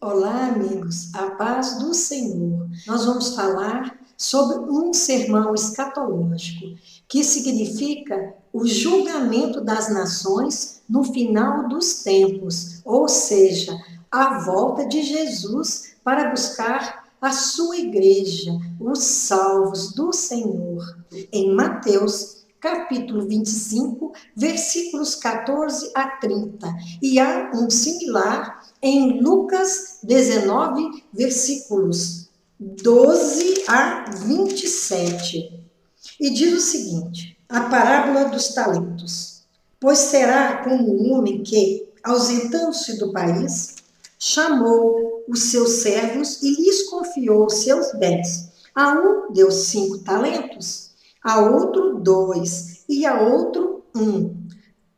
Olá, amigos, a paz do Senhor. Nós vamos falar sobre um sermão escatológico, que significa o julgamento das nações no final dos tempos, ou seja, a volta de Jesus para buscar a sua igreja, os salvos do Senhor. Em Mateus capítulo 25, versículos 14 a 30. E há um similar em Lucas 19, versículos 12 a 27. E diz o seguinte: a parábola dos talentos. Pois será como um homem que, ausentando-se do país, chamou os seus servos e lhes confiou os seus bens. A um deu 5 talentos, a outro 2 e a outro 1,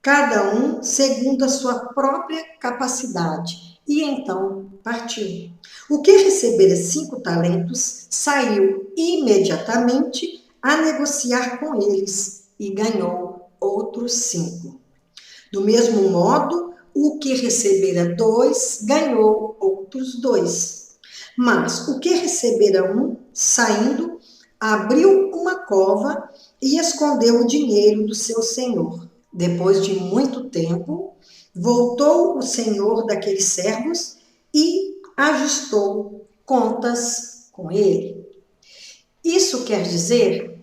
cada um segundo a sua própria capacidade. E então partiu. O que recebera 5 talentos saiu imediatamente a negociar com eles e ganhou outros 5. Do mesmo modo, o que recebera 2 ganhou outros 2. Mas o que recebera 1, saindo, abriu uma cova e escondeu o dinheiro do seu senhor. Depois de muito tempo, voltou o senhor daqueles servos e ajustou contas com ele. Isso quer dizer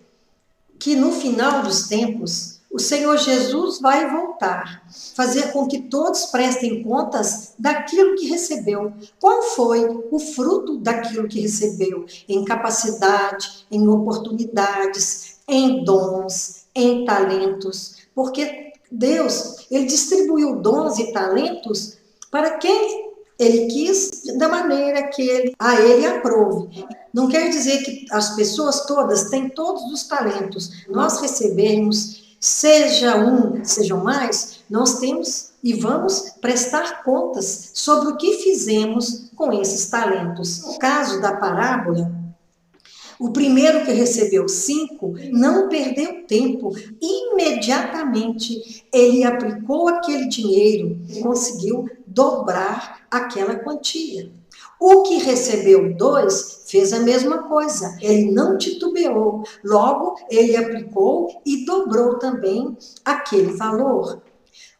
que no final dos tempos, o Senhor Jesus vai voltar, fazer com que todos prestem contas daquilo que recebeu. Qual foi o fruto daquilo que recebeu? Em capacidade, em oportunidades, em dons, em talentos. Porque Deus, ele distribuiu dons e talentos para quem ele quis, da maneira que ele aprove. Não quer dizer que as pessoas todas têm todos os talentos. Nós recebemos, seja um, sejam mais, nós temos e vamos prestar contas sobre o que fizemos com esses talentos. No caso da parábola, o primeiro que recebeu 5 não perdeu tempo. Imediatamente ele aplicou aquele dinheiro e conseguiu dobrar aquela quantia. O que recebeu 2 fez a mesma coisa. Ele não titubeou. Logo, ele aplicou e dobrou também aquele valor.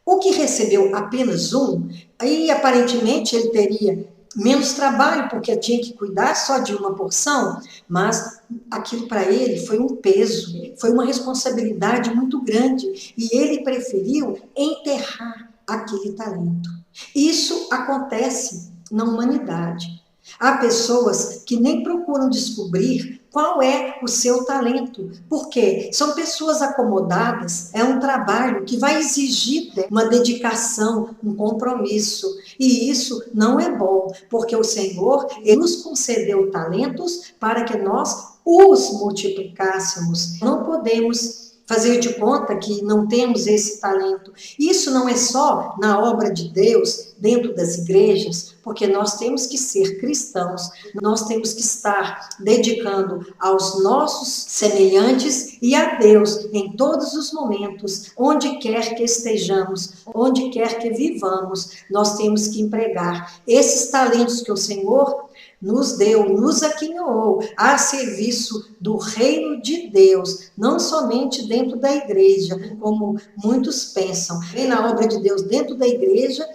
O que recebeu apenas 1, aí aparentemente ele teria menos trabalho, porque tinha que cuidar só de uma porção, mas aquilo para ele foi um peso, foi uma responsabilidade muito grande, e ele preferiu enterrar aquele talento. Isso acontece na humanidade. Há pessoas que nem procuram descobrir qual é o seu talento, porque são pessoas acomodadas, é um trabalho que vai exigir uma dedicação, um compromisso, e isso não é bom, porque o Senhor ele nos concedeu talentos para que nós os multiplicássemos. Não podemos fazer de conta que não temos esse talento. Isso não é só na obra de Deus, dentro das igrejas, porque nós temos que ser cristãos, nós temos que estar dedicando aos nossos semelhantes e a Deus em todos os momentos, onde quer que estejamos, onde quer que vivamos, nós temos que empregar esses talentos que o Senhor nos deu, nos aquinhoou a serviço do reino de Deus, não somente dentro da igreja, como muitos pensam. E na obra de Deus dentro da igreja,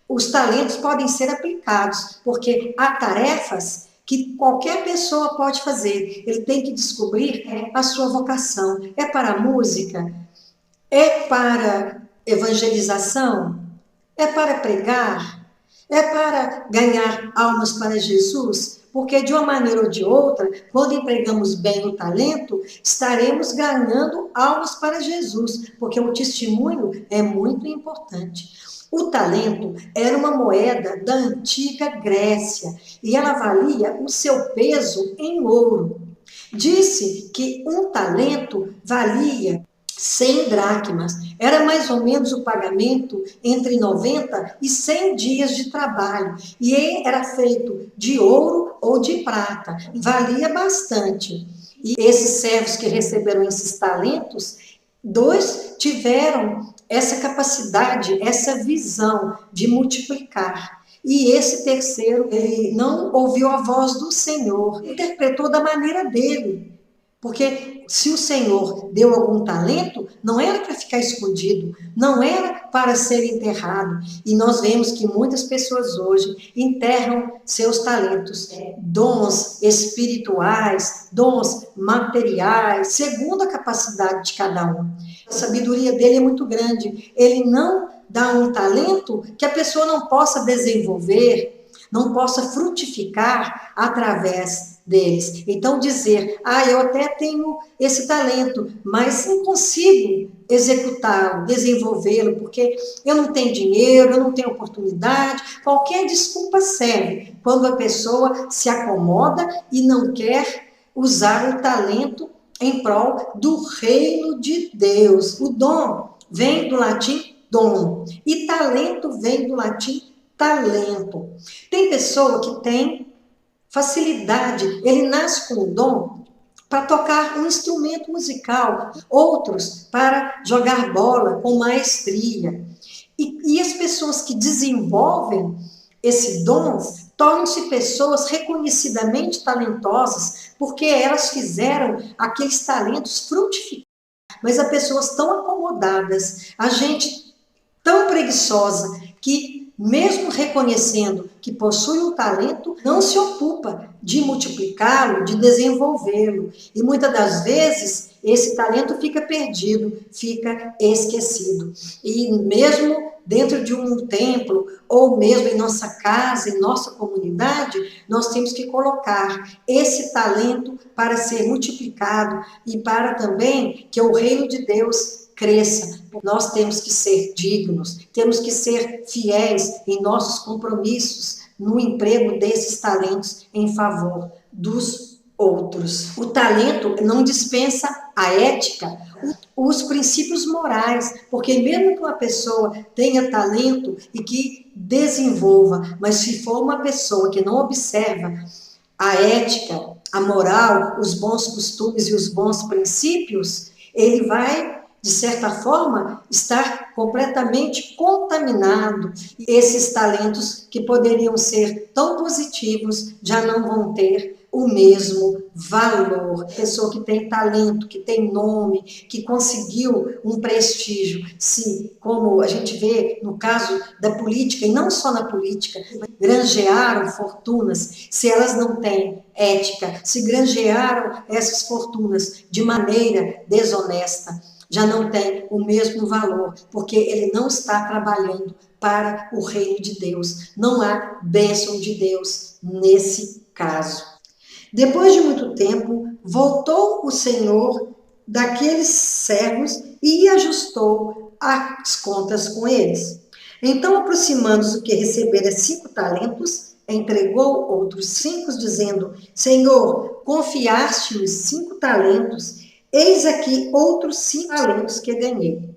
os talentos podem ser aplicados, porque há tarefas que qualquer pessoa pode fazer. Ele tem que descobrir a sua vocação. É para a música? É para evangelização? É para pregar? É para ganhar almas para Jesus? Porque de uma maneira ou de outra, quando empregamos bem o talento, estaremos ganhando almas para Jesus, porque o testemunho é muito importante. O talento era uma moeda da antiga Grécia e ela valia o seu peso em ouro. Disse que um talento valia 100 dracmas. Era mais ou menos o pagamento entre 90 e 100 dias de trabalho. E era feito de ouro ou de prata. Valia bastante. E esses servos que receberam esses talentos, 2 tiveram essa capacidade, essa visão de multiplicar. E esse terceiro, ele não ouviu a voz do Senhor, interpretou da maneira dele. Porque se o Senhor deu algum talento, não era para ficar escondido, não era para ser enterrado. E nós vemos que muitas pessoas hoje enterram seus talentos, dons espirituais, dons materiais, segundo a capacidade de cada um. A sabedoria dele é muito grande. Ele não dá um talento que a pessoa não possa desenvolver, não possa frutificar através deles. Então dizer, eu até tenho esse talento, mas não consigo executá-lo, desenvolvê-lo, porque eu não tenho dinheiro, eu não tenho oportunidade, qualquer desculpa serve quando a pessoa se acomoda e não quer usar o talento em prol do reino de Deus. O dom vem do latim dom, e talento vem do latim talento. Tem pessoa que tem facilidade, ele nasce com o dom para tocar um instrumento musical, outros para jogar bola com maestria. E as pessoas que desenvolvem esse dom tornam-se pessoas reconhecidamente talentosas, porque elas fizeram aqueles talentos frutificar. Mas há pessoas tão acomodadas, a gente tão preguiçosa, que mesmo reconhecendo que possui um talento, não se ocupa de multiplicá-lo, de desenvolvê-lo. E muitas das vezes esse talento fica perdido, fica esquecido. E mesmo dentro de um templo, ou mesmo em nossa casa, em nossa comunidade, nós temos que colocar esse talento para ser multiplicado e para também que o reino de Deus cresça. Nós temos que ser dignos, temos que ser fiéis em nossos compromissos no emprego desses talentos em favor dos outros. O talento não dispensa a ética, os princípios morais, porque mesmo que uma pessoa tenha talento e que desenvolva, mas se for uma pessoa que não observa a ética, a moral, os bons costumes e os bons princípios, ele vai, de certa forma, estar completamente contaminado. Esses talentos que poderiam ser tão positivos já não vão ter o mesmo valor. Pessoa que tem talento, que tem nome, que conseguiu um prestígio, se, como a gente vê no caso da política, e não só na política, granjearam fortunas, se elas não têm ética, se granjearam essas fortunas de maneira desonesta, já não tem o mesmo valor, porque ele não está trabalhando para o reino de Deus. Não há bênção de Deus nesse caso. Depois de muito tempo, voltou o senhor daqueles servos e ajustou as contas com eles. Então, aproximando-se o que recebera 5 talentos, entregou outros 5, dizendo, Senhor, confiaste-me 5 talentos, eis aqui outros 5 talentos que ganhei.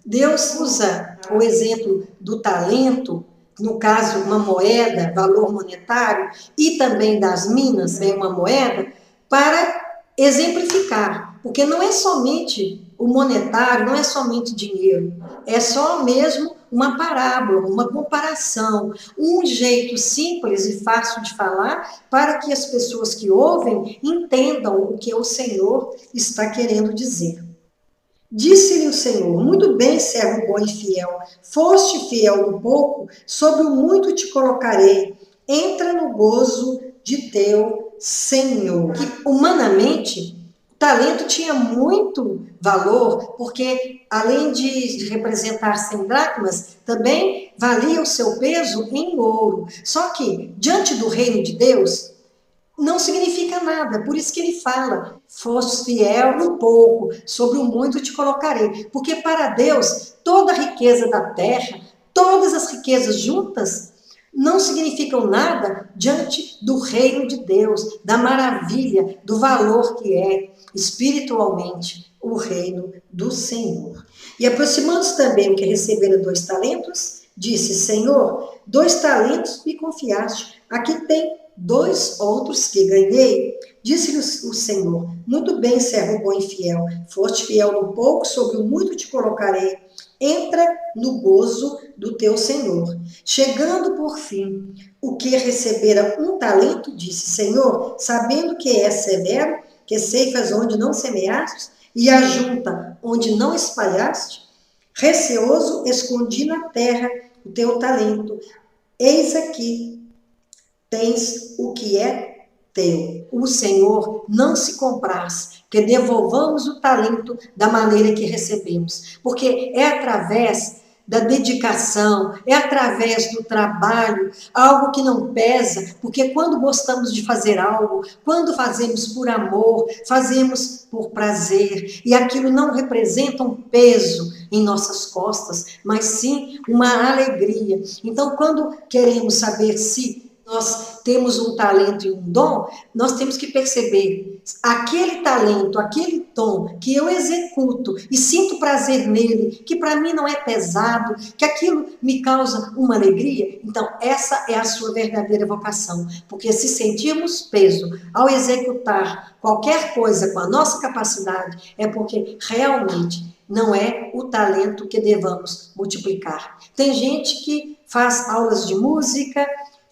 Deus usa o exemplo do talento, no caso, uma moeda, valor monetário, e também das minas, uma moeda, para exemplificar. Porque não é somente o monetário, não é somente dinheiro, é só mesmo uma parábola, uma comparação, um jeito simples e fácil de falar para que as pessoas que ouvem entendam o que o Senhor está querendo dizer. Disse-lhe o Senhor, muito bem, servo bom e fiel, foste fiel no pouco, sobre o muito te colocarei, entra no gozo de teu Senhor. Que, humanamente, o talento tinha muito valor, porque além de representar 100 dracmas, também valia o seu peso em ouro. Só que, diante do reino de Deus, não significa nada, por isso que ele fala, foste fiel no pouco, sobre o muito te colocarei, porque para Deus, toda a riqueza da terra, todas as riquezas juntas, não significam nada diante do reino de Deus, da maravilha, do valor que é espiritualmente o reino do Senhor. E aproximando-se também o que recebera 2 talentos, disse, Senhor, 2 talentos me confiaste, aqui tem 2 outros que ganhei. Disse-lhe o Senhor, muito bem, servo bom e fiel, foste fiel no pouco, sobre o muito te colocarei, entra no gozo do teu senhor. Chegando por fim, o que recebera um talento, disse: Senhor, sabendo que és severo, que ceifas onde não semeaste e ajunta onde não espalhaste, receoso escondi na terra o teu talento. Eis aqui, tens o que é teu. O Senhor não se compraz que devolvamos o talento da maneira que recebemos, porque é através da dedicação, é através do trabalho, algo que não pesa, porque quando gostamos de fazer algo, quando fazemos por amor, fazemos por prazer, e aquilo não representa um peso em nossas costas, mas sim uma alegria. Então, quando queremos saber se nós temos um talento e um dom, nós temos que perceber aquele talento, aquele dom que eu executo e sinto prazer nele, que para mim não é pesado, que aquilo me causa uma alegria. Então, essa é a sua verdadeira vocação, porque se sentirmos peso ao executar qualquer coisa com a nossa capacidade, é porque realmente não é o talento que devamos multiplicar. Tem gente que faz aulas de música,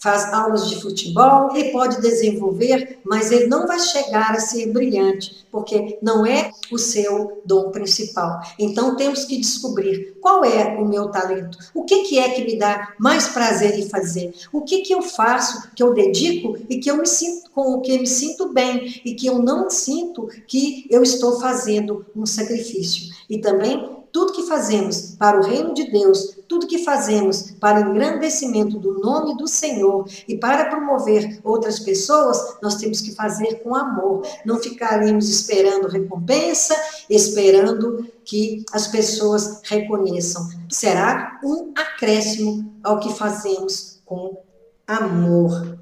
faz aulas de futebol, ele pode desenvolver, mas ele não vai chegar a ser brilhante, porque não é o seu dom principal. Então, temos que descobrir qual é o meu talento, o que é que me dá mais prazer em fazer, o que eu faço, que eu dedico e que eu me sinto com o que me sinto bem e que eu não sinto que eu estou fazendo um sacrifício. E também tudo que fazemos para o reino de Deus, tudo que fazemos para o engrandecimento do nome do Senhor e para promover outras pessoas, nós temos que fazer com amor. Não ficaremos esperando recompensa, esperando que as pessoas reconheçam. Será um acréscimo ao que fazemos com amor.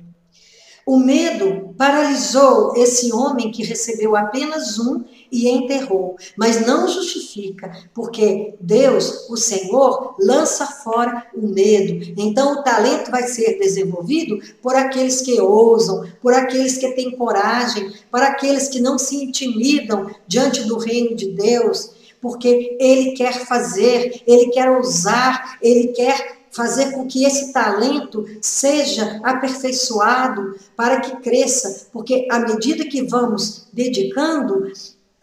O medo paralisou esse homem que recebeu apenas um e enterrou, mas não justifica, porque Deus, o Senhor, lança fora o medo. Então o talento vai ser desenvolvido por aqueles que ousam, por aqueles que têm coragem, para aqueles que não se intimidam diante do reino de Deus, porque Ele quer fazer, Ele quer ousar, Ele quer fazer com que esse talento seja aperfeiçoado para que cresça, porque à medida que vamos dedicando,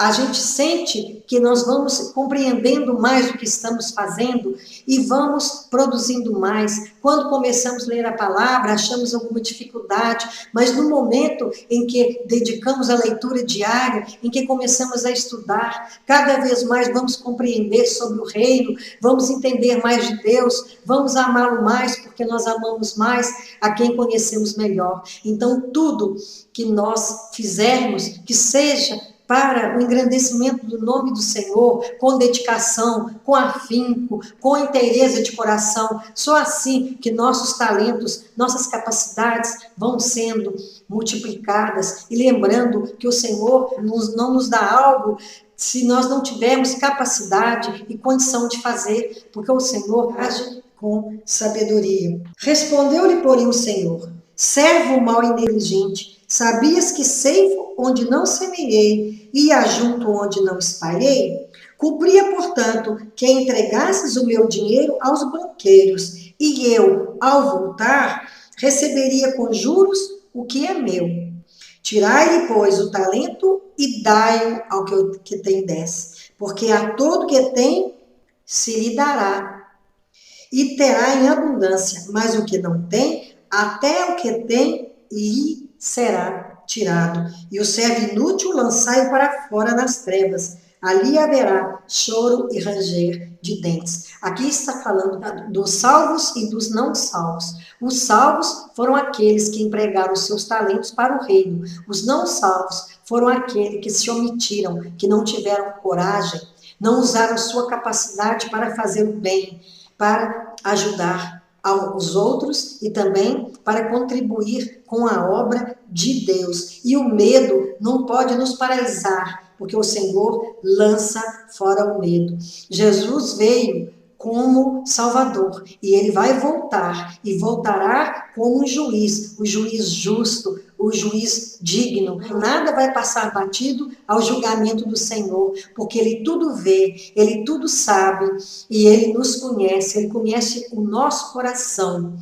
a gente sente que nós vamos compreendendo mais o que estamos fazendo e vamos produzindo mais. Quando começamos a ler a palavra, achamos alguma dificuldade, mas no momento em que dedicamos a leitura diária, em que começamos a estudar, cada vez mais vamos compreender sobre o reino, vamos entender mais de Deus, vamos amá-lo mais, porque nós amamos mais a quem conhecemos melhor. Então, tudo que nós fizermos, que seja para o engrandecimento do nome do Senhor, com dedicação, com afinco, com inteireza de coração. Só assim que nossos talentos, nossas capacidades vão sendo multiplicadas. E lembrando que o Senhor não nos dá algo se nós não tivermos capacidade e condição de fazer, porque o Senhor age com sabedoria. Respondeu-lhe, porém, o Senhor: servo mau e negligente, sabias que ceifo onde não semeei e ajunto onde não espalhei? Cumpria, portanto, que entregasses o meu dinheiro aos banqueiros, e eu, ao voltar, receberia com juros o que é meu. Tirai-lhe, pois, o talento e dai-o ao que tem 10, porque a todo que tem se lhe dará, e terá em abundância, mas o que não tem, até o que tem lhe será tirado. E o servo inútil lançai para fora nas trevas. Ali haverá choro e ranger de dentes. Aqui está falando dos salvos e dos não salvos. Os salvos foram aqueles que empregaram seus talentos para o reino. Os não salvos foram aqueles que se omitiram, que não tiveram coragem, não usaram sua capacidade para fazer o bem, para ajudar aos outros e também para contribuir com a obra de Deus. E o medo não pode nos paralisar, porque o Senhor lança fora o medo. Jesus veio como Salvador e ele vai voltar e voltará como um juiz, o juiz justo, o juiz digno. Nada vai passar batido ao julgamento do Senhor, porque Ele tudo vê, Ele tudo sabe, e Ele nos conhece, Ele conhece o nosso coração.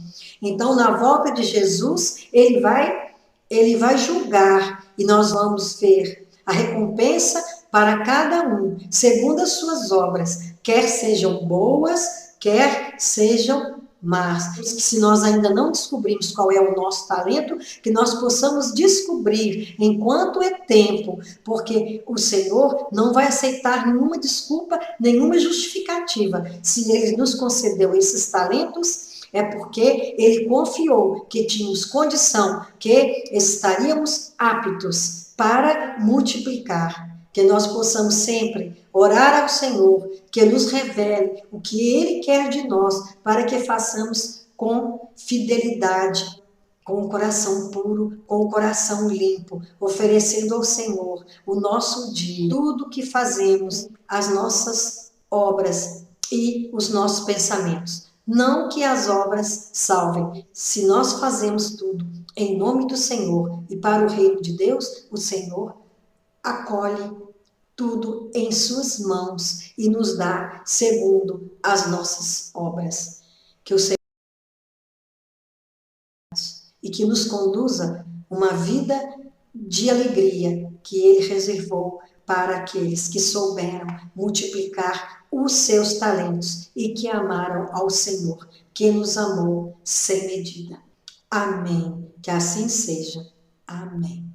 Então, na volta de Jesus, Ele vai julgar, e nós vamos ver a recompensa para cada um, segundo as suas obras, quer sejam boas, quer sejam más. Se nós ainda não descobrimos qual é o nosso talento, que nós possamos descobrir enquanto é tempo, porque o Senhor não vai aceitar nenhuma desculpa, nenhuma justificativa. Se Ele nos concedeu esses talentos, é porque Ele confiou que tínhamos condição, que estaríamos aptos para multiplicar. Que nós possamos sempre orar ao Senhor, que nos revele o que Ele quer de nós, para que façamos com fidelidade, com o coração puro, com o coração limpo, oferecendo ao Senhor o nosso dia, tudo que fazemos, as nossas obras e os nossos pensamentos. Não que as obras salvem. Se nós fazemos tudo em nome do Senhor e para o reino de Deus, o Senhor acolhe tudo em suas mãos e nos dá segundo as nossas obras. Que o Senhor e que nos conduza uma vida de alegria que Ele reservou para aqueles que souberam multiplicar os seus talentos e que amaram ao Senhor, que nos amou sem medida. Amém. Que assim seja. Amém.